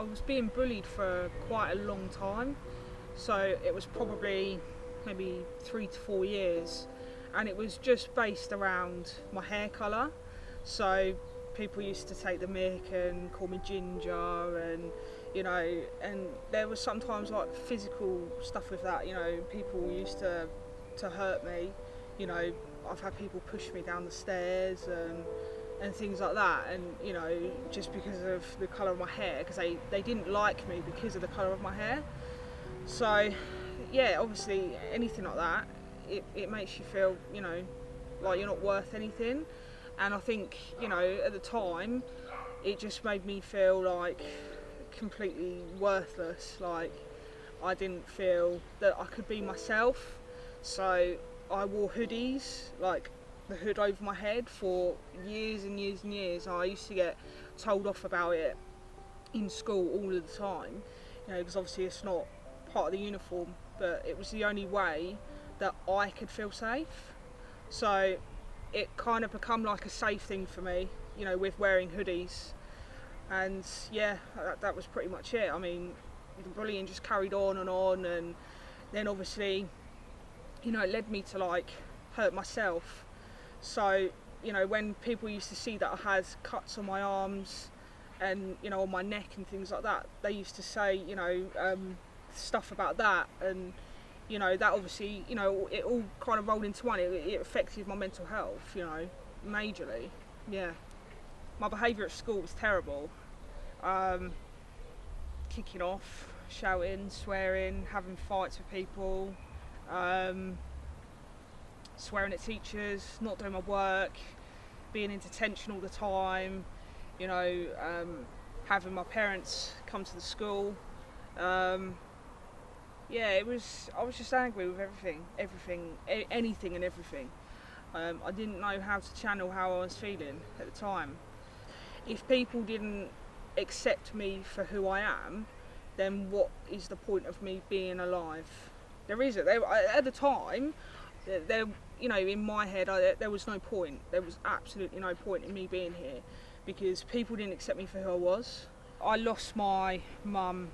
I was being bullied for quite a long time, so it was probably maybe 3 to 4 years, and it was just based around my hair colour. So people used to take the mick and call me ginger, and and there was sometimes like physical stuff with that. People used to hurt me. I've had people push me down the stairs and things like that, and just because of the colour of my hair, because they didn't like me because of the colour of my hair. So yeah, obviously anything like that, it makes you feel like you're not worth anything. And I think at the time it just made me feel like completely worthless. Like, I didn't feel that I could be myself, so I wore hoodies, like the hood over my head, for years and years and years. I used to get told off about it in school all of the time, because obviously it's not part of the uniform, but it was the only way that I could feel safe. So it kind of become like a safe thing for me, with wearing hoodies. And yeah, that was pretty much it. I mean, the bullying just carried on, and then obviously, it led me to like hurt myself. So, when people used to see that I had cuts on my arms and, on my neck and things like that, they used to say, stuff about that. And, that obviously, it all kind of rolled into one. It affected my mental health, majorly. Yeah. My behaviour at school was terrible. Kicking off, shouting, swearing, having fights with people, swearing at teachers, not doing my work, being in detention all the time, having my parents come to the school. Yeah, I was just angry with anything and everything. I didn't know how to channel how I was feeling at the time. If people didn't accept me for who I am, then what is the point of me being alive? There isn't. At the time, in my head, there was no point. There was absolutely no point in me being here, because people didn't accept me for who I was. I lost my mum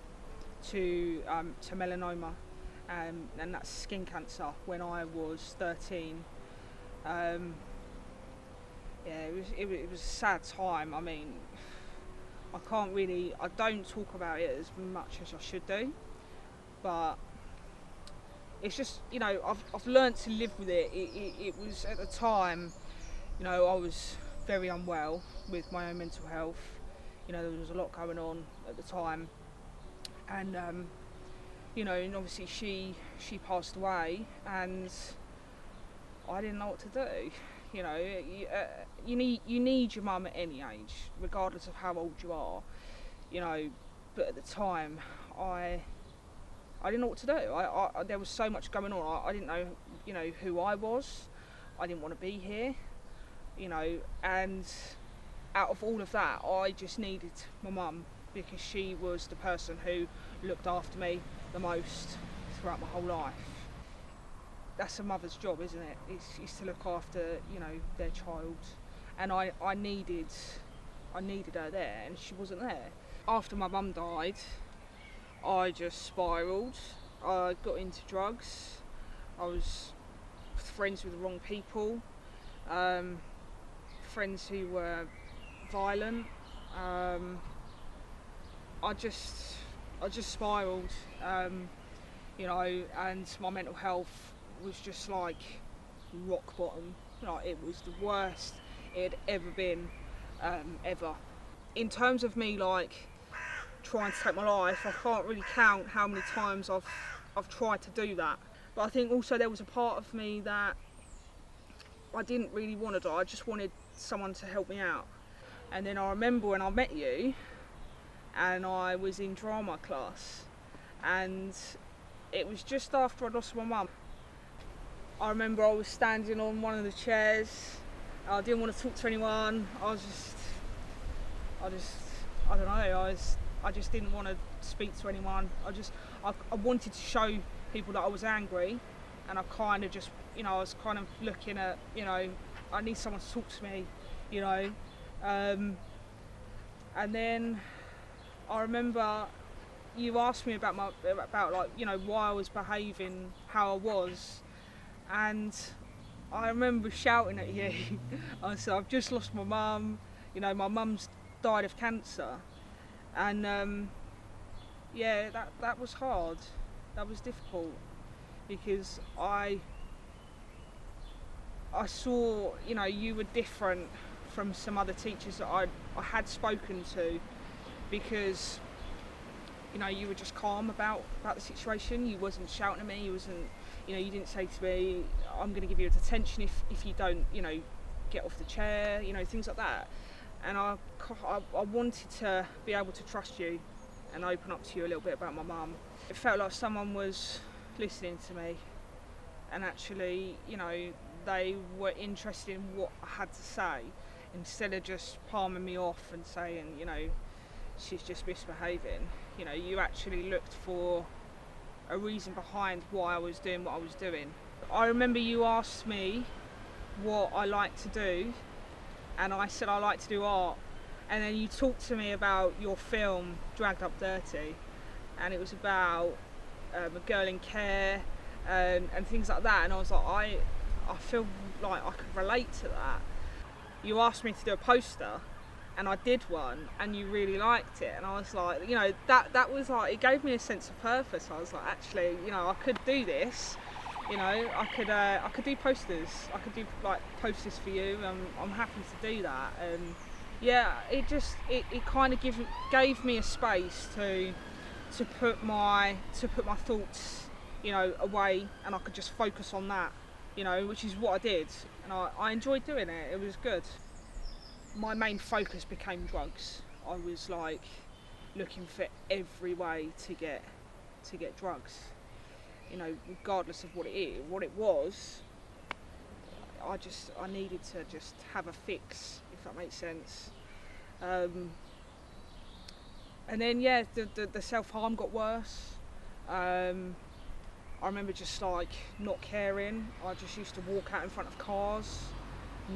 to melanoma, and that's skin cancer, when I was 13. Yeah, it was a sad time. I mean, I don't talk about it as much as I should do, but it's just, I've learnt to live with it. It was, at the time, I was very unwell with my own mental health. There was a lot going on at the time, and and obviously she passed away, and I didn't know what to do. You need your mum at any age, regardless of how old you are. But at the time, I didn't know what to do. There was so much going on. I didn't know, who I was. I didn't want to be here, and out of all of that, I just needed my mum, because she was the person who looked after me the most throughout my whole life. That's a mother's job, isn't it? It's to look after, their child. And I needed her there, and she wasn't there. After my mum died, I just spiralled. I got into drugs. I was friends with the wrong people, friends who were violent. I just spiralled, and my mental health was just like rock bottom. It was the worst it had ever been, ever. In terms of me like trying to take my life, I can't really count how many times I've tried to do that. But I think also there was a part of me that I didn't really want to die. I just wanted someone to help me out. And then I remember when I met you, and I was in drama class, and it was just after I lost my mum. I remember I was standing on one of the chairs. I didn't want to talk to anyone. I don't know. I just didn't want to speak to anyone. I wanted to show people that I was angry, and I kind of just, I was kind of looking at, I need someone to talk to me, and then I remember you asked me about like, you know, why I was behaving how I was, and I remember shouting at you. I said, I've just lost my mum, you know, my mum's died of cancer, and yeah, that was hard, that was difficult, because I saw, you know, you were different from some other teachers that I had spoken to, because, you know, you were just calm about the situation. You wasn't shouting at me, you wasn't, you know, you didn't say to me, I'm going to give you a detention if you don't, you know, get off the chair, you know, things like that. And I wanted to be able to trust you and open up to you a little bit about my mum. It felt like someone was listening to me, and actually, you know, they were interested in what I had to say, instead of just palming me off and saying, you know, she's just misbehaving. You know, you actually looked for a reason behind why I was doing what I was doing. I remember you asked me what I like to do, and I said I like to do art, and then you talked to me about your film Dragged Up Dirty, and it was about a girl in care and things like that, and I was like, I feel like I could relate to that. You asked me to do a poster, and I did one, and you really liked it, and I was like, you know, that was like, it gave me a sense of purpose. I was like, actually, you know, I could do this, you know, I could do posters, I could do like posters for you. I'm happy to do that. And yeah, it kind of gave me a space to put my thoughts, you know, away, and I could just focus on that, you know, which is what I did, and I enjoyed doing it. It was good. My main focus became drugs. I was like looking for every way to get drugs, you know, regardless of what it was. I needed to just have a fix, if that makes sense. And then yeah, the self-harm got worse. I remember just like not caring. I just used to walk out in front of cars,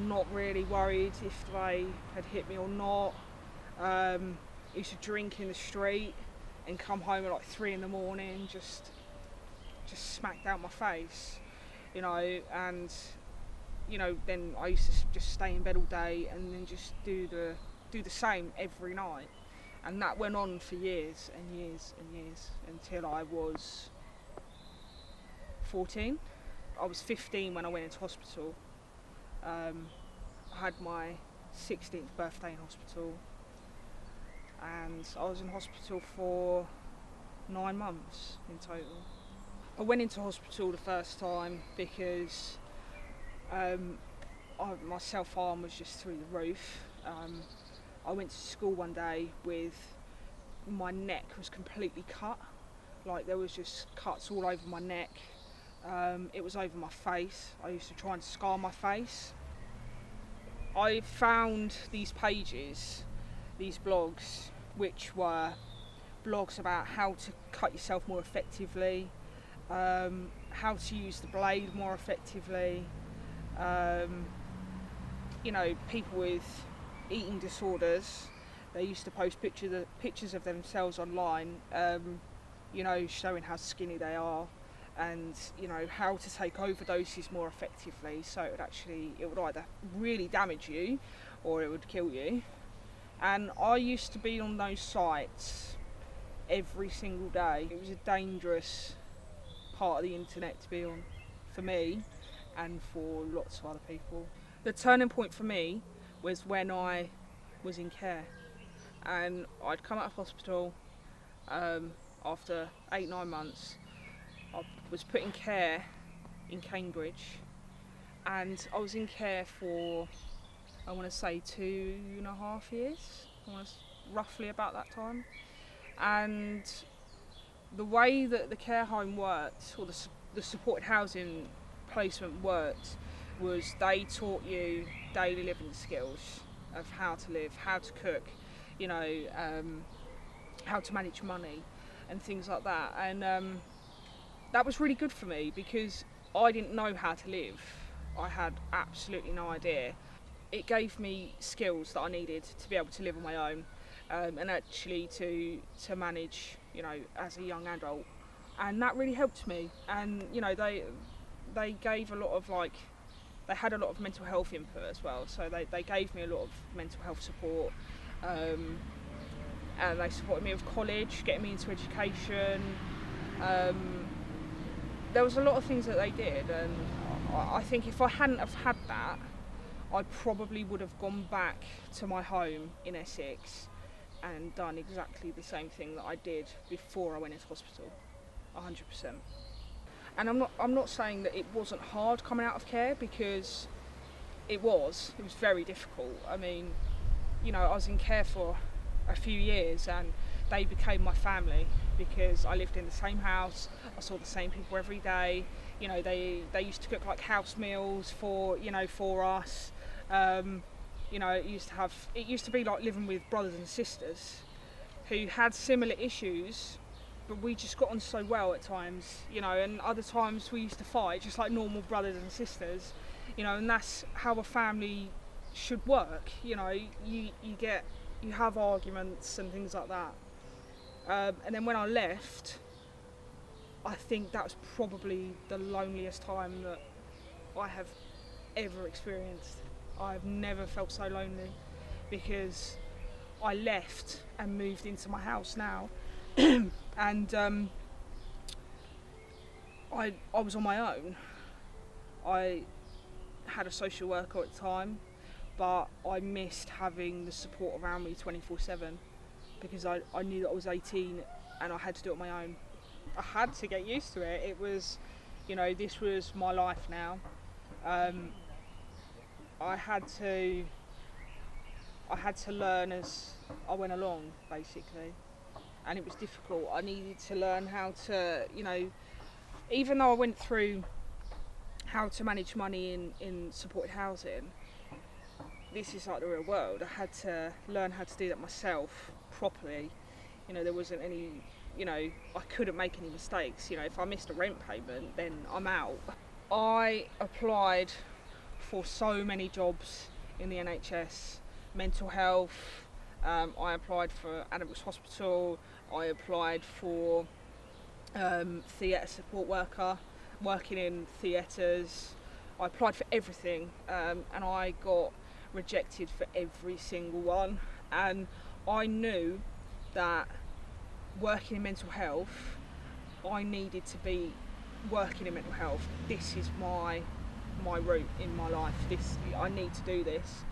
not really worried if they had hit me or not. Used to drink in the street and come home at like 3 in the morning, just smacked out my face, you know. And you know, then I used to just stay in bed all day and then just do the same every night, and that went on for years and years and years until I was 14. I was 15 when I went into hospital. I had my 16th birthday in hospital, and I was in hospital for 9 months in total. I went into hospital the first time because my self-harm was just through the roof. I went to school one day with my neck was completely cut, like there was just cuts all over my neck. It was over my face. I used to try and scar my face. I found these pages, these blogs, which were blogs about how to cut yourself more effectively, how to use the blade more effectively. You know, people with eating disorders, they used to post pictures of themselves online, you know, showing how skinny they are, and you know, how to take overdoses more effectively, so it would either really damage you or it would kill you. And I used to be on those sites every single day. It was a dangerous part of the internet to be on, for me and for lots of other people. The turning point for me was when I was in care, and I'd come out of hospital after 8-9 months. I was put in care in Cambridge, and I was in care for, I want to say 2.5 years, roughly about that time. And the way that the care home worked, or the supported housing placement worked, was they taught you daily living skills of how to live, how to cook, you know, how to manage money and things like that. And that was really good for me because I didn't know how to live. I had absolutely no idea. It gave me skills that I needed to be able to live on my own, and actually to manage, you know, as a young adult, and that really helped me. And you know, they gave a lot of they had a lot of mental health input as well, so they gave me a lot of mental health support, and they supported me with college, getting me into education. There was a lot of things that they did, and I think if I hadn't have had that, I probably would have gone back to my home in Essex and done exactly the same thing that I did before I went into hospital, 100%. And I'm not saying that it wasn't hard coming out of care, because it was very difficult. I mean, you know, I was in care for a few years and they became my family, because I lived in the same house, I saw the same people every day. You know, they used to cook like house meals for us. You know, it used to be like living with brothers and sisters who had similar issues, but we just got on so well at times, you know, and other times we used to fight just like normal brothers and sisters, you know, and that's how a family should work. You know, you have arguments and things like that. And then when I left, I think that was probably the loneliest time that I have ever experienced. I've never felt so lonely, because I left and moved into my house now, and I was on my own. I had a social worker at the time, but I missed having the support around me 24/7, because I knew that I was 18 and I had to do it on my own. I had to get used to it. It was, you know, this was my life now. I had to learn as I went along, basically, and it was difficult. I needed to learn how to, you know, even though I went through how to manage money in supported housing, this is like the real world. I had to learn how to do that myself properly. You know, there wasn't any, you know, I couldn't make any mistakes. You know, if I missed a rent payment, then I'm out. I applied for so many jobs in the NHS, mental health. I applied for Adults Hospital. I applied for theatre support worker, working in theatres. I applied for everything, and I got rejected for every single one. And I knew that working in mental health, I needed to be working in mental health. This is my route in my life. I need to do this.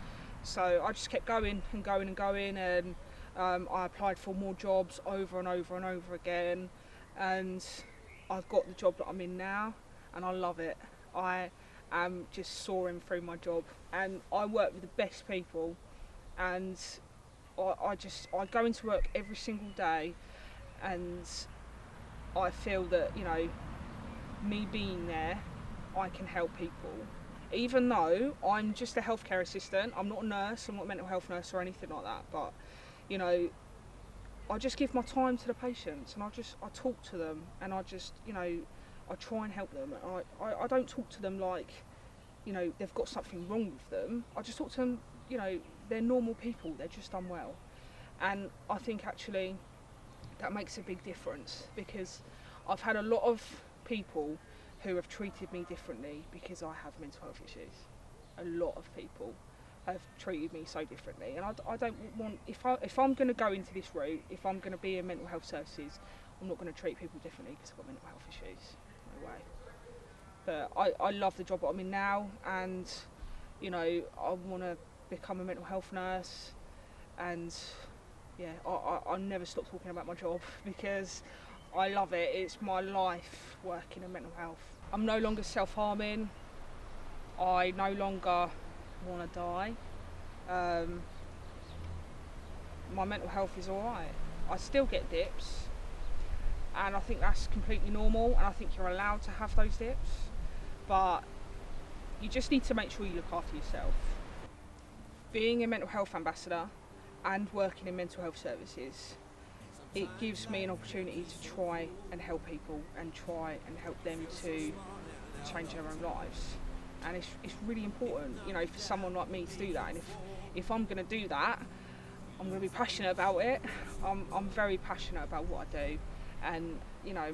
So I just kept going and going and going, and I applied for more jobs over and over and over again, and I've got the job that I'm in now, and I love it. I am just soaring through my job, and I work with the best people, and I go into work every single day, and I feel that, you know, me being there, I can help people. Even though I'm just a healthcare assistant, I'm not a nurse, I'm not a mental health nurse or anything like that, but, you know, I just give my time to the patients, and I talk to them, and I just, you know, I try and help them. I don't talk to them like, you know, they've got something wrong with them. I just talk to them, you know, they're normal people, they're just unwell. And I think actually that makes a big difference, because I've had a lot of people who have treated me differently because I have mental health issues. A lot of people have treated me so differently, and I don't want, if I'm going to go into this route, if I'm going to be in mental health services, I'm not going to treat people differently because I've got mental health issues. No way. But I love the job that I'm in now, and, you know, I want to become a mental health nurse, and yeah, I'll never stop talking about my job because I love it. It's my life working in mental health. I'm no longer self-harming. I no longer want to die. My mental health is alright. I still get dips, and I think that's completely normal, and I think you're allowed to have those dips, but you just need to make sure you look after yourself. Being a mental health ambassador and working in mental health services, it gives me an opportunity to try and help people and try and help them to change their own lives. And it's really important, you know, for someone like me to do that. And if I'm going to do that, I'm going to be passionate about it. I'm very passionate about what I do, and you know,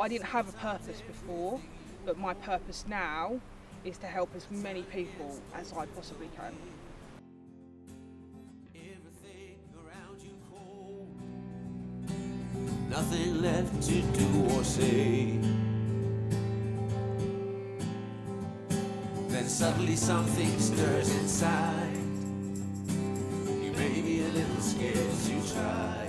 I didn't have a purpose before, but my purpose now is to help as many people as I possibly can. Nothing left to do or say. Then suddenly something stirs inside. You may be a little scared to try.